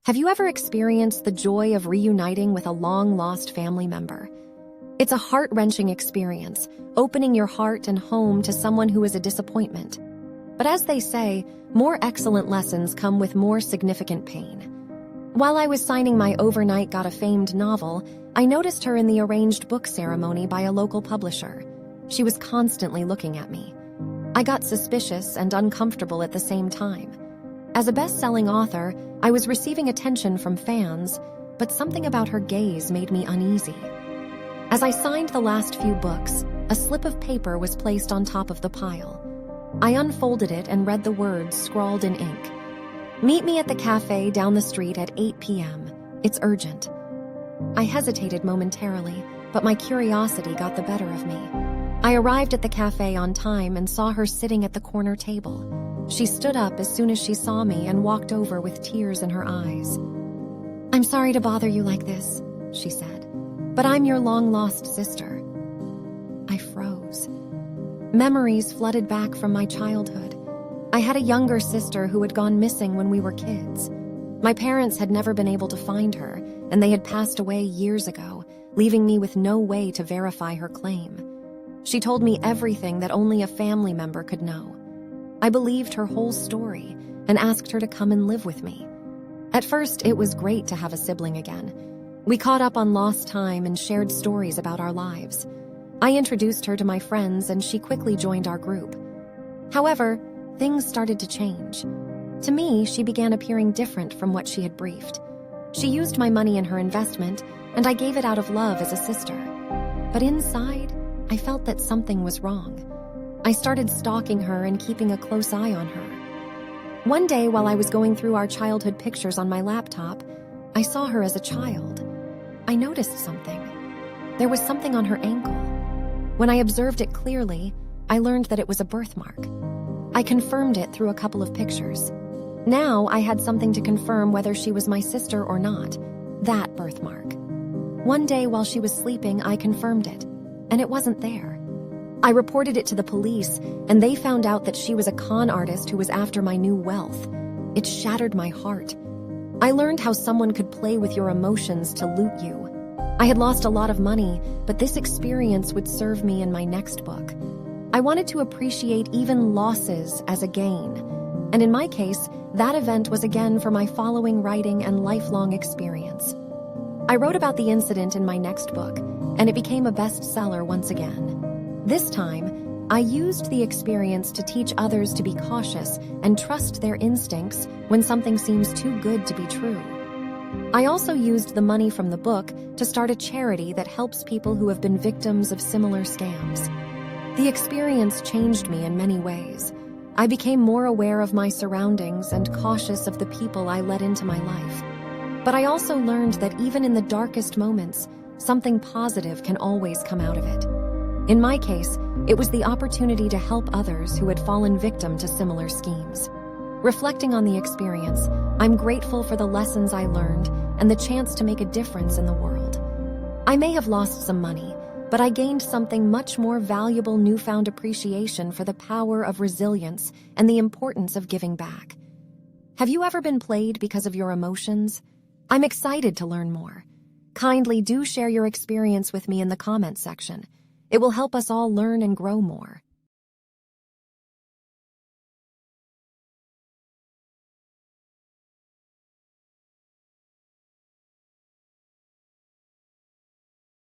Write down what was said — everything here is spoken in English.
Have you ever experienced the joy of reuniting with a long-lost family member? It's a heart-wrenching experience, opening your heart and home to someone who is a disappointment. But as they say, more excellent lessons come with more significant pain. While I was signing my overnight got a famed novel, I noticed her in the arranged book ceremony by a local publisher. She was constantly looking at me. I got suspicious and uncomfortable at the same time. As a best-selling author, I was receiving attention from fans, but something about her gaze made me uneasy. As I signed the last few books, a slip of paper was placed on top of the pile. I unfolded it and read the words scrawled in ink. "Meet me at the café down the street at 8 p.m. It's urgent." I hesitated momentarily, but my curiosity got the better of me. I arrived at the café on time and saw her sitting at the corner table. She stood up as soon as she saw me and walked over with tears in her eyes. "I'm sorry to bother you like this," she said, "but I'm your long-lost sister." I froze. Memories flooded back from my childhood. I had a younger sister who had gone missing when we were kids. My parents had never been able to find her, and they had passed away years ago, leaving me with no way to verify her claim. She told me everything that only a family member could know. I believed her whole story and asked her to come and live with me. At first, it was great to have a sibling again. We caught up on lost time and shared stories about our lives. I introduced her to my friends and she quickly joined our group. However, things started to change. To me, she began appearing different from what she had briefed. She used my money in her investment, and I gave it out of love as a sister. But inside, I felt that something was wrong. I started stalking her and keeping a close eye on her. One day, while I was going through our childhood pictures on my laptop, I saw her as a child. I noticed something. There was something on her ankle. When I observed it clearly, I learned that it was a birthmark. I confirmed it through a couple of pictures. Now I had something to confirm whether she was my sister or not. That birthmark. One day while she was sleeping, I confirmed it, and it wasn't there. I reported it to the police, and they found out that she was a con artist who was after my new wealth. It shattered my heart. I learned how someone could play with your emotions to loot you. I had lost a lot of money, but this experience would serve me in my next book. I wanted to appreciate even losses as a gain. And in my case, that event was again for my following writing and lifelong experience. I wrote about the incident in my next book, and it became a bestseller once again. This time, I used the experience to teach others to be cautious and trust their instincts when something seems too good to be true. I also used the money from the book to start a charity that helps people who have been victims of similar scams. The experience changed me in many ways. I became more aware of my surroundings and cautious of the people I let into my life. But I also learned that even in the darkest moments, something positive can always come out of it. In my case, it was the opportunity to help others who had fallen victim to similar schemes. Reflecting on the experience, I'm grateful for the lessons I learned and the chance to make a difference in the world. I may have lost some money, but I gained something much more valuable: newfound appreciation for the power of resilience and the importance of giving back. Have you ever been played because of your emotions? I'm excited to learn more. Kindly do share your experience with me in the comment section. It will help us all learn and grow more.